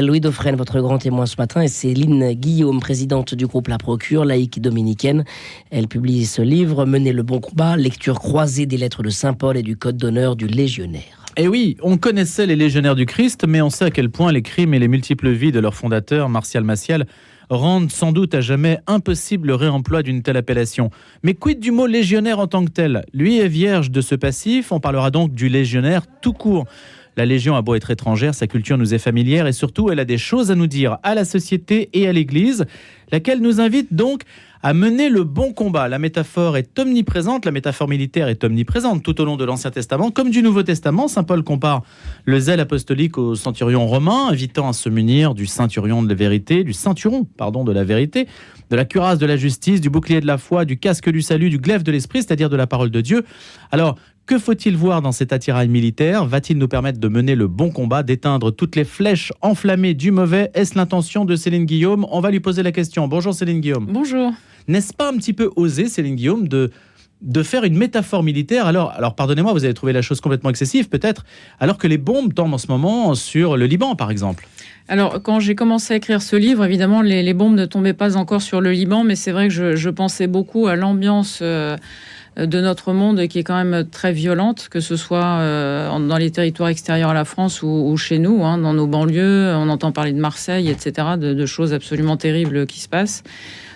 Louis Dauphren, votre grand témoin ce matin, et Céline Guillaume, présidente du groupe La Procure, laïque dominicaine. Elle publie ce livre, Mener le bon combat, lecture croisée des lettres de Saint Paul et du code d'honneur du légionnaire. Et oui, on connaissait les légionnaires du Christ, mais on sait à quel point les crimes et les multiples vies de leur fondateur, Martial Maciel, rendent sans doute à jamais impossible le réemploi d'une telle appellation. Mais quid du mot légionnaire en tant que tel ? Lui est vierge de ce passif, on parlera donc du légionnaire tout court. La Légion a beau être étrangère, sa culture nous est familière et surtout elle a des choses à nous dire à la société et à l'Église, laquelle nous invite donc à mener le bon combat. La métaphore est omniprésente, la métaphore militaire est omniprésente tout au long de l'Ancien Testament comme du Nouveau Testament. Saint Paul compare le zèle apostolique au centurion romain, invitant à se munir du ceinturon de la vérité, de la vérité, de la cuirasse de la justice, du bouclier de la foi, du casque du salut, du glaive de l'esprit, c'est-à-dire de la parole de Dieu. Alors, que faut-il voir dans cet attirail militaire ? Va-t-il nous permettre de mener le bon combat, d'éteindre toutes les flèches enflammées du mauvais ? Est-ce l'intention de Céline Guillaume ? On va lui poser la question. Bonjour Céline Guillaume. Bonjour. N'est-ce pas un petit peu osé, Céline Guillaume, de faire une métaphore militaire ? Alors pardonnez-moi, vous avez trouvé la chose complètement excessive peut-être, alors que les bombes tombent en ce moment sur le Liban par exemple. Alors, quand j'ai commencé à écrire ce livre, évidemment, les bombes ne tombaient pas encore sur le Liban, mais c'est vrai que je pensais beaucoup à l'ambiance de notre monde qui est quand même très violente, que ce soit dans les territoires extérieurs à la France ou chez nous, dans nos banlieues. On entend parler de Marseille, etc., de choses absolument terribles qui se passent.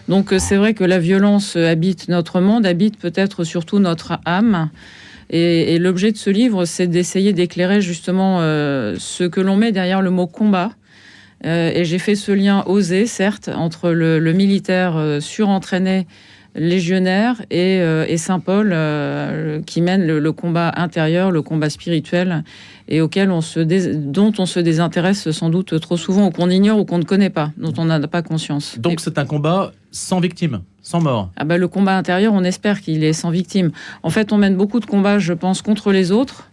Donc, c'est vrai que la violence habite notre monde, habite peut-être surtout notre âme. Et l'objet de ce livre, c'est d'essayer d'éclairer justement ce que l'on met derrière le mot combat. Et j'ai fait ce lien osé, certes, entre le militaire surentraîné, légionnaire et Saint Paul qui mène le combat intérieur, le combat spirituel, et dont on se désintéresse sans doute trop souvent, ou qu'on ignore ou qu'on ne connaît pas, dont on n'a pas conscience. Donc c'est un combat sans victime, sans mort. Le combat intérieur, on espère qu'il est sans victime. En fait, on mène beaucoup de combats, je pense, contre les autres.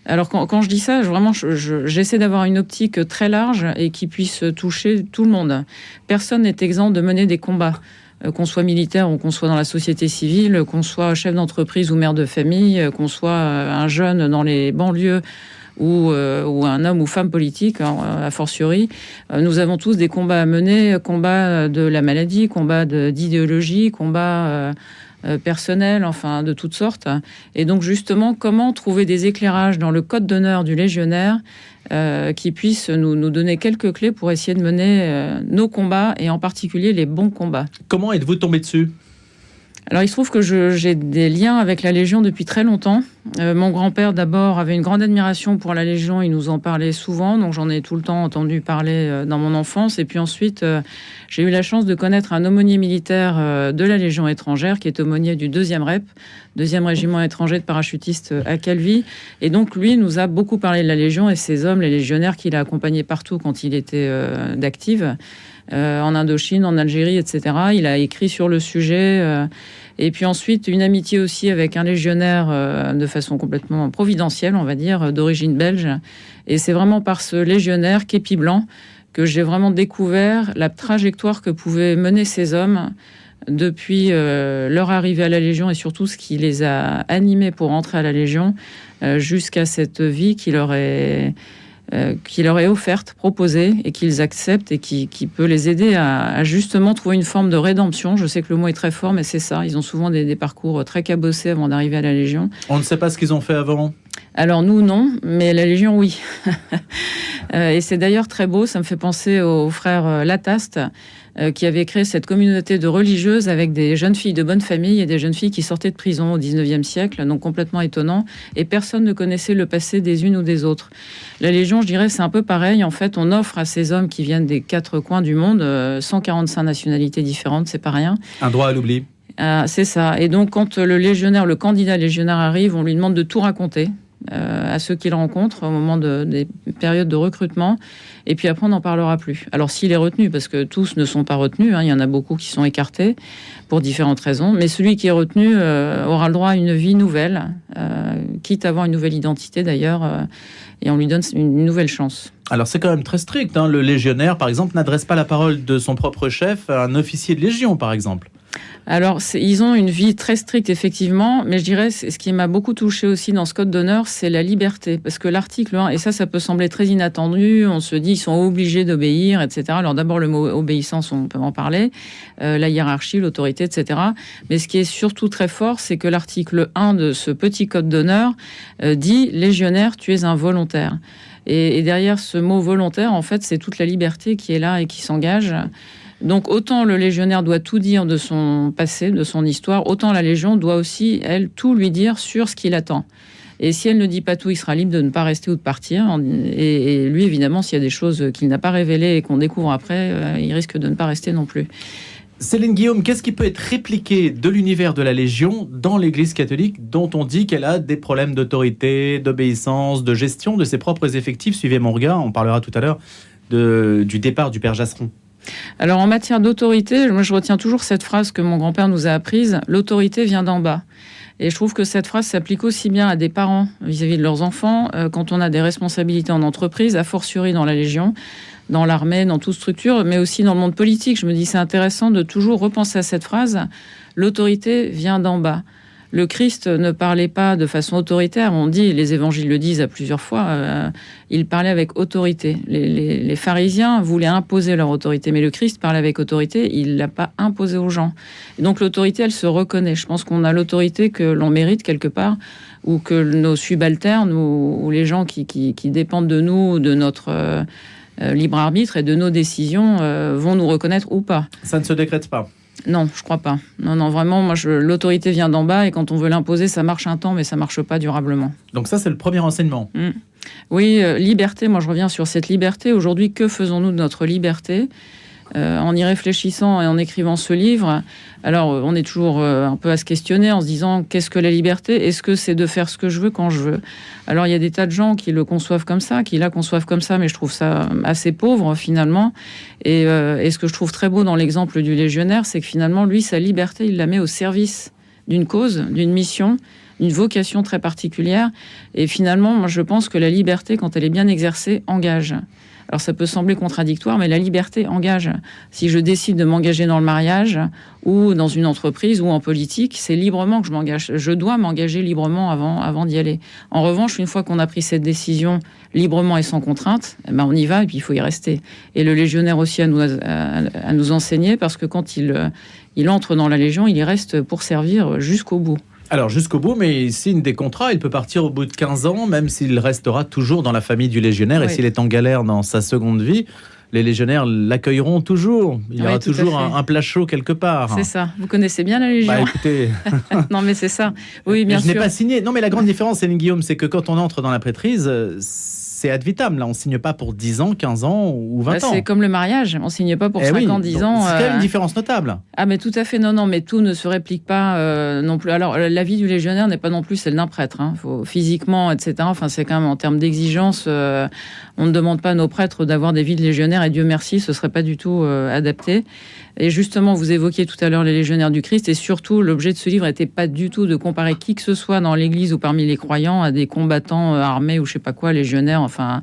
Alors quand je dis ça, vraiment, j'essaie d'avoir une optique très large et qui puisse toucher tout le monde. Personne n'est exempt de mener des combats, qu'on soit militaire ou qu'on soit dans la société civile, qu'on soit chef d'entreprise ou mère de famille, qu'on soit un jeune dans les banlieues ou un homme ou femme politique, a fortiori. Nous avons tous des combats à mener, combat de la maladie, combat d'idéologie, combat personnel, enfin de toutes sortes. Et donc justement, comment trouver des éclairages dans le code d'honneur du légionnaire qui puissent nous donner quelques clés pour essayer de mener nos combats et en particulier les bons combats. Comment êtes-vous tombé dessus ? Alors, il se trouve que j'ai des liens avec la Légion depuis très longtemps. Mon grand-père, d'abord, avait une grande admiration pour la Légion. Il nous en parlait souvent, donc j'en ai tout le temps entendu parler dans mon enfance. Et puis ensuite, j'ai eu la chance de connaître un aumônier militaire de la Légion étrangère, qui est aumônier du 2e REP, 2e régiment étranger de parachutistes à Calvi. Et donc, lui nous a beaucoup parlé de la Légion et ses hommes, les légionnaires, qu'il a accompagnés partout quand il était d'active. En Indochine, en Algérie, etc. Il a écrit sur le sujet. Et puis ensuite, une amitié aussi avec un légionnaire de façon complètement providentielle, on va dire, d'origine belge. Et c'est vraiment par ce légionnaire, Képi Blanc, que j'ai vraiment découvert la trajectoire que pouvaient mener ces hommes depuis leur arrivée à la Légion et surtout ce qui les a animés pour entrer à la Légion jusqu'à cette vie qui leur est offerte, proposée, et qu'ils acceptent et qui peut les aider à justement trouver une forme de rédemption. Je sais que le mot est très fort, mais c'est ça. Ils ont souvent des parcours très cabossés avant d'arriver à la Légion. On ne sait pas ce qu'ils ont fait avant ? Alors nous, non, mais la Légion, oui. Et c'est d'ailleurs très beau, ça me fait penser au frère Lataste, qui avait créé cette communauté de religieuses avec des jeunes filles de bonne famille et des jeunes filles qui sortaient de prison au 19e siècle, donc complètement étonnant, et personne ne connaissait le passé des unes ou des autres. La Légion, je dirais, c'est un peu pareil. En fait, on offre à ces hommes qui viennent des 4 coins du monde 145 nationalités différentes, c'est pas rien. Un droit à l'oubli. C'est ça. Et donc, quand le candidat légionnaire arrive, on lui demande de tout raconter à ceux qu'il rencontre au moment des périodes de recrutement. Et puis après, on n'en parlera plus. Alors, s'il est retenu, parce que tous ne sont pas retenus, il y en a beaucoup qui sont écartés pour différentes raisons, mais celui qui est retenu aura le droit à une vie nouvelle, quitte à avoir une nouvelle identité d'ailleurs, et on lui donne une nouvelle chance. Alors, c'est quand même très strict. Le légionnaire, par exemple, n'adresse pas la parole de son propre chef à un officier de Légion, par exemple. Alors, ils ont une vie très stricte, effectivement, mais je dirais, ce qui m'a beaucoup touché aussi dans ce code d'honneur, c'est la liberté. Parce que l'article 1, et ça peut sembler très inattendu, on se dit, ils sont obligés d'obéir, etc. Alors d'abord, le mot obéissance, on peut en parler, la hiérarchie, l'autorité, etc. Mais ce qui est surtout très fort, c'est que l'article 1 de ce petit code d'honneur dit « Légionnaire, tu es un volontaire ». Et derrière ce mot volontaire, en fait, c'est toute la liberté qui est là et qui s'engage. Donc autant le légionnaire doit tout dire de son passé, de son histoire, autant la Légion doit aussi, elle, tout lui dire sur ce qu'il attend. Et si elle ne dit pas tout, il sera libre de ne pas rester ou de partir. Et lui, évidemment, s'il y a des choses qu'il n'a pas révélées et qu'on découvre après, il risque de ne pas rester non plus. Céline Guillaume, qu'est-ce qui peut être répliqué de l'univers de la Légion dans l'Église catholique, dont on dit qu'elle a des problèmes d'autorité, d'obéissance, de gestion de ses propres effectifs? Suivez mon regard, on parlera tout à l'heure du départ du père Jasseron. Alors en matière d'autorité, moi je retiens toujours cette phrase que mon grand-père nous a apprise, l'autorité vient d'en bas. Et je trouve que cette phrase s'applique aussi bien à des parents vis-à-vis de leurs enfants, quand on a des responsabilités en entreprise, a fortiori dans la Légion, dans l'armée, dans toute structure, mais aussi dans le monde politique. Je me dis c'est intéressant de toujours repenser à cette phrase, l'autorité vient d'en bas. Le Christ ne parlait pas de façon autoritaire, on dit, les évangiles le disent à plusieurs fois, il parlait avec autorité. Les pharisiens voulaient imposer leur autorité, mais le Christ parlait avec autorité, il ne l'a pas imposé aux gens. Et donc l'autorité, elle se reconnaît. Je pense qu'on a l'autorité que l'on mérite quelque part, ou que nos subalternes, ou les gens qui dépendent de nous, de notre libre arbitre et de nos décisions, vont nous reconnaître ou pas. Ça ne se décrète pas? Non, je crois pas. Non, vraiment, moi, l'autorité vient d'en bas et quand on veut l'imposer, ça marche un temps, mais ça marche pas durablement. Donc ça, c'est le premier enseignement. Oui, liberté, moi je reviens sur cette liberté. Aujourd'hui, que faisons-nous de notre liberté ? En y réfléchissant et en écrivant ce livre, alors on est toujours un peu à se questionner en se disant qu'est-ce que la liberté ? Est-ce que c'est de faire ce que je veux quand je veux ? Alors il y a des tas de gens qui le conçoivent comme ça, qui la conçoivent comme ça, mais je trouve ça assez pauvre finalement. Et ce que je trouve très beau dans l'exemple du légionnaire, c'est que finalement lui, sa liberté, il la met au service d'une cause, d'une mission, d'une vocation très particulière. Et finalement, moi je pense que la liberté, quand elle est bien exercée, engage. Alors ça peut sembler contradictoire, mais la liberté engage. Si je décide de m'engager dans le mariage ou dans une entreprise ou en politique, c'est librement que je m'engage. Je dois m'engager librement avant d'y aller. En revanche, une fois qu'on a pris cette décision librement et sans contrainte, eh ben on y va et puis il faut y rester. Et le légionnaire aussi à nous enseigner, parce que quand il entre dans la Légion, il y reste pour servir jusqu'au bout. Alors jusqu'au bout, mais il signe des contrats, il peut partir au bout de 15 ans, même s'il restera toujours dans la famille du légionnaire. Oui. Et s'il est en galère dans sa seconde vie, les légionnaires l'accueilleront toujours. Il y aura toujours un plat chaud quelque part. C'est ça. Vous connaissez bien la Légion. Bah écoutez... Non mais c'est ça. Oui, bien sûr. Je n'ai pas signé. Non mais la grande différence, Céline Guillaume, c'est que quand on entre dans la prêtrise... c'est ad vitam, là, on ne signe pas pour 10 ans, 15 ans ou 20 ans. C'est comme le mariage, on ne signe pas pour 5 ans, 10 ans. C'est quand même une différence notable. Ah, mais tout à fait, non, mais tout ne se réplique pas non plus. Alors, la vie du légionnaire n'est pas non plus celle d'un prêtre, hein. Faut, physiquement, etc. Enfin, c'est quand même en termes d'exigence, on ne demande pas à nos prêtres d'avoir des vies de légionnaires, et Dieu merci, ce ne serait pas du tout adapté. Et justement, vous évoquiez tout à l'heure les légionnaires du Christ, et surtout, l'objet de ce livre n'était pas du tout de comparer qui que ce soit dans l'Église ou parmi les croyants à des combattants armés ou je sais pas quoi, légionnaires. Enfin,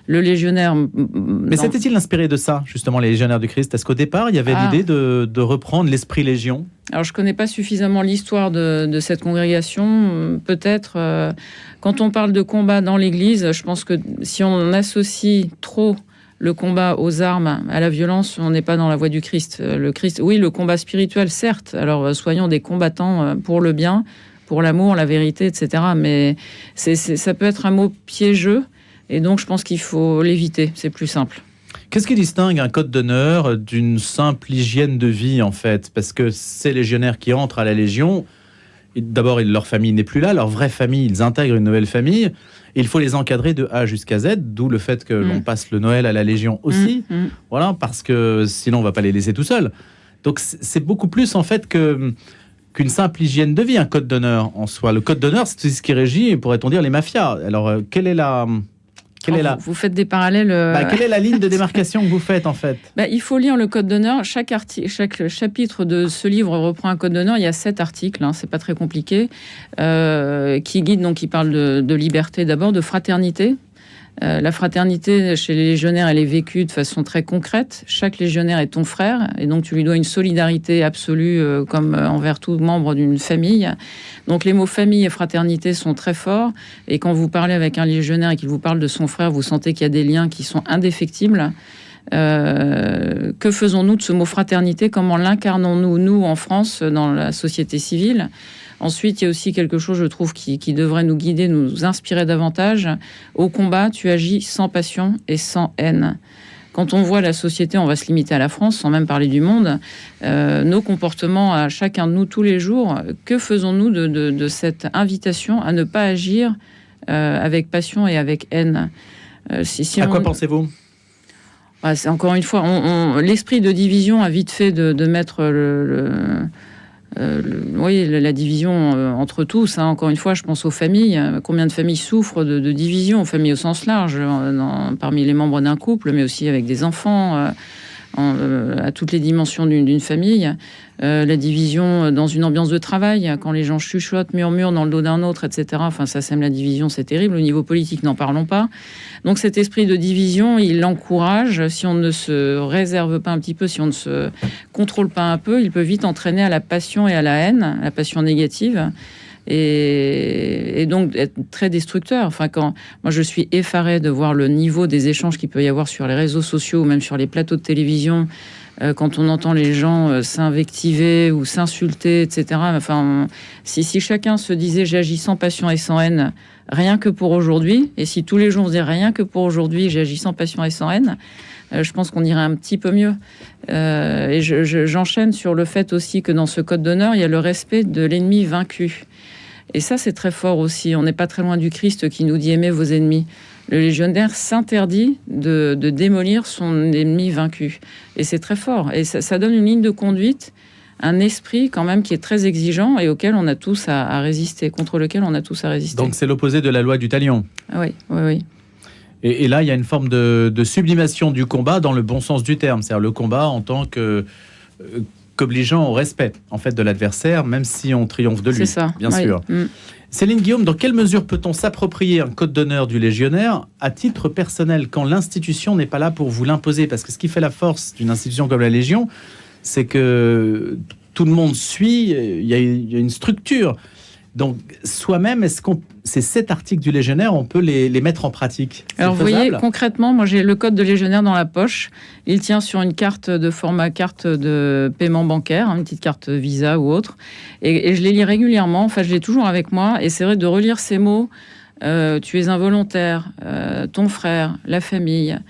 le légionnaire... Mais s'était-il inspiré de ça, justement, les légionnaires du Christ? Est-ce qu'au départ, il y avait l'idée de reprendre l'esprit Légion? Alors, je ne connais pas suffisamment l'histoire de cette congrégation. Peut-être, quand on parle de combat dans l'Église, je pense que si on associe trop le combat aux armes, à la violence, on n'est pas dans la voie du Christ. Le Christ, oui, le combat spirituel, certes. Alors, soyons des combattants pour le bien, pour l'amour, la vérité, etc. Mais ça peut être un mot piégeux. Et donc, je pense qu'il faut l'éviter. C'est plus simple. Qu'est-ce qui distingue un code d'honneur d'une simple hygiène de vie, en fait? Parce que ces légionnaires qui entrent à la Légion, d'abord, leur famille n'est plus là, leur vraie famille, ils intègrent une nouvelle famille. Et il faut les encadrer de A jusqu'à Z, d'où le fait que l'on passe le Noël à la Légion aussi. Voilà, parce que sinon, on ne va pas les laisser tout seuls. Donc, c'est beaucoup plus, en fait, qu'une simple hygiène de vie, un code d'honneur en soi. Le code d'honneur, c'est ce qui régit, pourrait-on dire, les mafias. Alors, quelle est la... Vous faites des parallèles. Quelle est la ligne de démarcation que vous faites, en fait? Il faut lire le code d'honneur. Chaque chapitre de ce livre reprend un code d'honneur. Il y a 7 articles, hein, c'est pas très compliqué, qui guident, donc qui parlent de liberté d'abord, de fraternité. La fraternité chez les légionnaires, elle est vécue de façon très concrète. Chaque légionnaire est ton frère, et donc tu lui dois une solidarité absolue, comme envers tout membre d'une famille. Donc les mots famille et fraternité sont très forts, et quand vous parlez avec un légionnaire et qu'il vous parle de son frère, vous sentez qu'il y a des liens qui sont indéfectibles. Que faisons-nous de ce mot fraternité? Comment l'incarnons-nous, nous, en France, dans la société civile? Ensuite, il y a aussi quelque chose, je trouve, qui devrait nous guider, nous inspirer davantage. Au combat, tu agis sans passion et sans haine. Quand on voit la société, on va se limiter à la France, sans même parler du monde, nos comportements à chacun de nous tous les jours, que faisons-nous de cette invitation à ne pas agir avec passion et avec haine? À quoi pensez-vous? C'est encore une fois, l'esprit de division a vite fait de mettre la division entre tous. Encore une fois, je pense aux familles. Combien de familles souffrent de division, aux familles au sens large, parmi les membres d'un couple, mais aussi avec des enfants, à toutes les dimensions d'une famille. La division dans une ambiance de travail, quand les gens chuchotent, murmurent dans le dos d'un autre, etc. Enfin, ça sème la division, c'est terrible. Au niveau politique, n'en parlons pas. Donc cet esprit de division, il l'encourage. Si on ne se réserve pas un petit peu, si on ne se contrôle pas un peu, il peut vite entraîner à la passion et à la haine, à la passion négative. Et donc être très destructeur. Enfin, quand moi je suis effarée de voir le niveau des échanges qu'il peut y avoir sur les réseaux sociaux ou même sur les plateaux de télévision, quand on entend les gens s'invectiver ou s'insulter, etc. Enfin, si chacun se disait j'agis sans passion et sans haine, rien que pour aujourd'hui, et si tous les jours on disait rien que pour aujourd'hui, j'agis sans passion et sans haine, je pense qu'on irait un petit peu mieux. Et j'enchaîne sur le fait aussi que dans ce code d'honneur, il y a le respect de l'ennemi vaincu. Et ça, c'est très fort aussi. On n'est pas très loin du Christ qui nous dit « aimez vos ennemis ». Le légionnaire s'interdit de démolir son ennemi vaincu. Et c'est très fort. Et ça donne une ligne de conduite, un esprit quand même qui est très exigeant et auquel on a tous à résister, contre lequel on a tous à résister. Donc c'est l'opposé de la loi du talion. Oui. Et là, il y a une forme de sublimation du combat dans le bon sens du terme. C'est-à-dire le combat en tant qu'obligeant au respect en fait, de l'adversaire, même si on triomphe de lui, c'est ça, bien sûr. Céline Guillaume, dans quelle mesure peut-on s'approprier un code d'honneur du légionnaire à titre personnel quand l'institution n'est pas là pour vous l'imposer? Parce que ce qui fait la force d'une institution comme la Légion, c'est que tout le monde suit, il y a une structure. Donc, soi-même, ces 7 articles du légionnaire, on peut les mettre en pratique? Alors, vous voyez, concrètement, moi, j'ai le code de légionnaire dans la poche. Il tient sur une carte de format carte de paiement bancaire, une petite carte Visa ou autre. Et je les lis régulièrement. Enfin, je l'ai toujours avec moi. Et c'est vrai de relire ces mots. Tu es involontaire, ton frère, la famille...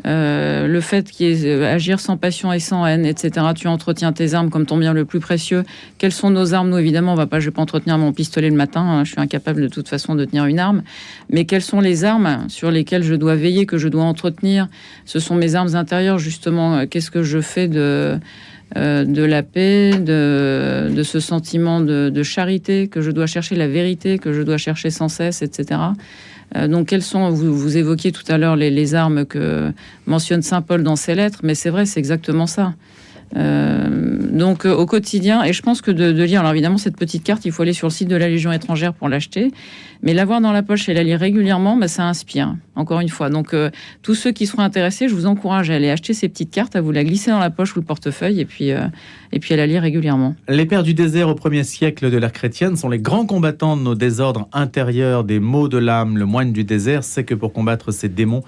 le fait qu'il y ait agir sans passion et sans haine, etc. Tu entretiens tes armes comme ton bien le plus précieux. Quelles sont nos armes? Nous, évidemment, je vais pas entretenir mon pistolet le matin. Je suis incapable de toute façon de tenir une arme. Mais quelles sont les armes sur lesquelles je dois veiller, que je dois entretenir? Ce sont mes armes intérieures, justement. Qu'est-ce que je fais de la paix, de ce sentiment de charité que je dois chercher, la vérité que je dois chercher sans cesse, etc. Donc, quelles sont, vous évoquiez tout à l'heure les armes que mentionne Saint Paul dans ses lettres, mais c'est vrai, c'est exactement ça. Donc, au quotidien, et je pense que de lire, alors évidemment, cette petite carte, il faut aller sur le site de la Légion étrangère pour l'acheter, mais l'avoir dans la poche et la lire régulièrement, ça inspire, encore une fois. Donc, tous ceux qui seront intéressés, je vous encourage à aller acheter ces petites cartes, à vous la glisser dans la poche ou le portefeuille, et puis à la lire régulièrement. Les pères du désert au 1er siècle de l'ère chrétienne sont les grands combattants de nos désordres intérieurs, des maux de l'âme. Le moine du désert sait que pour combattre ces démons,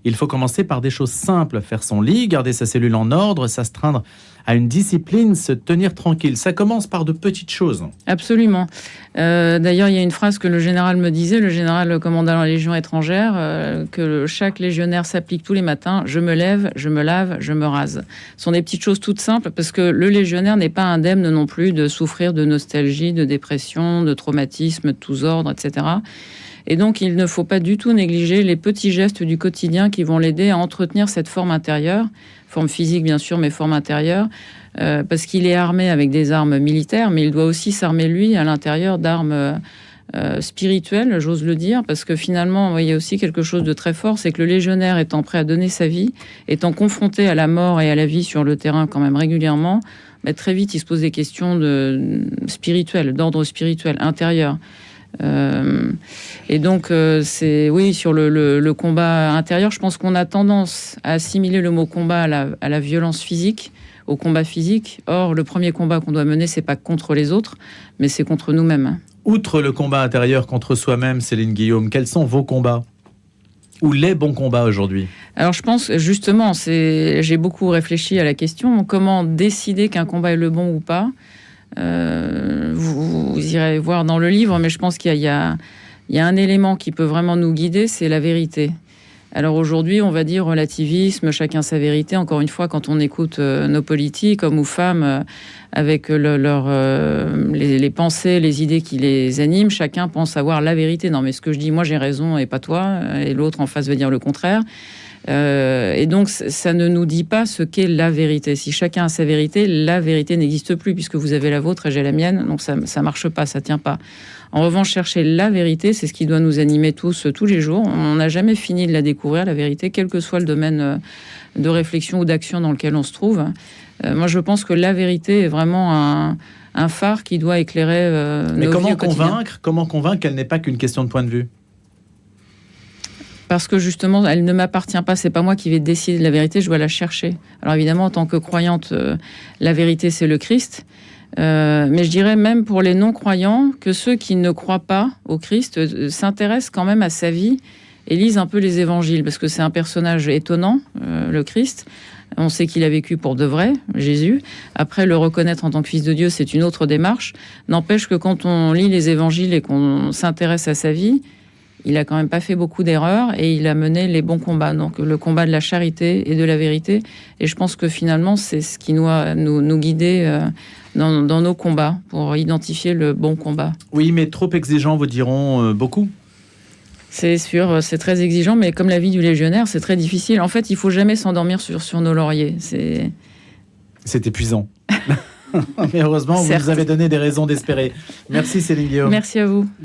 il faut commencer par des choses simples, faire son lit, garder sa cellule en ordre, s'astreindre à une discipline, se tenir tranquille. Ça commence par de petites choses. Absolument. D'ailleurs, il y a une phrase que le général me disait, le général commandant la Légion étrangère, que chaque légionnaire s'applique tous les matins. Je me lève, je me lave, je me rase. Ce sont des petites choses toutes simples parce que le légionnaire n'est pas indemne non plus de souffrir de nostalgie, de dépression, de traumatisme de tous ordres, etc. Et donc, il ne faut pas du tout négliger les petits gestes du quotidien qui vont l'aider à entretenir cette forme intérieure, forme physique bien sûr, mais forme intérieure, parce qu'il est armé avec des armes militaires, mais il doit aussi s'armer lui à l'intérieur d'armes spirituelles, j'ose le dire, parce que finalement, il y a aussi quelque chose de très fort, c'est que le légionnaire étant prêt à donner sa vie, étant confronté à la mort et à la vie sur le terrain quand même régulièrement, très vite, il se pose des questions spirituelles, d'ordre spirituel, intérieur. Et donc, c'est oui, sur le combat intérieur, je pense qu'on a tendance à assimiler le mot combat à la violence physique, au combat physique. Or, le premier combat qu'on doit mener, c'est pas contre les autres, mais c'est contre nous-mêmes. Outre le combat intérieur contre soi-même, Céline Guillaume, quels sont vos combats ou les bons combats aujourd'hui? Alors, je pense, justement, j'ai beaucoup réfléchi à la question, comment décider qu'un combat est le bon ou pas. Vous irez voir dans le livre, mais je pense qu'il y a un élément qui peut vraiment nous guider, c'est la vérité. Alors aujourd'hui, on va dire relativisme, chacun sa vérité. Encore une fois, quand on écoute nos politiques, hommes ou femmes, avec les pensées, les idées qui les animent, chacun pense avoir la vérité. Non, mais ce que je dis, moi j'ai raison et pas toi, et l'autre en face veut dire le contraire. Et donc, ça ne nous dit pas ce qu'est la vérité. Si chacun a sa vérité, la vérité n'existe plus, puisque vous avez la vôtre et j'ai la mienne. Donc, ça marche pas, ça tient pas. En revanche, chercher la vérité, c'est ce qui doit nous animer tous les jours. On n'a jamais fini de la découvrir, la vérité, quel que soit le domaine de réflexion ou d'action dans lequel on se trouve. Moi, je pense que la vérité est vraiment un phare qui doit éclairer nos vies au quotidien. Comment convaincre qu'elle n'est pas qu'une question de point de vue? Parce que justement, elle ne m'appartient pas. C'est pas moi qui vais décider de la vérité. Je dois la chercher. Alors évidemment, en tant que croyante, la vérité, c'est le Christ. Mais je dirais même pour les non-croyants que ceux qui ne croient pas au Christ s'intéressent quand même à sa vie et lisent un peu les évangiles. Parce que c'est un personnage étonnant, le Christ. On sait qu'il a vécu pour de vrai, Jésus. Après, le reconnaître en tant que fils de Dieu, c'est une autre démarche. N'empêche que quand on lit les évangiles et qu'on s'intéresse à sa vie, il a quand même pas fait beaucoup d'erreurs et il a mené les bons combats. Donc le combat de la charité et de la vérité. Et je pense que finalement, c'est ce qui doit nous guider dans nos combats pour identifier le bon combat. Oui, mais trop exigeant, vous diront beaucoup. C'est sûr, c'est très exigeant, mais comme la vie du légionnaire, c'est très difficile. En fait, il faut jamais s'endormir sur nos lauriers. C'est épuisant. Mais heureusement, vous nous avez donné des raisons d'espérer. Merci Céline Guillaume. Merci à vous.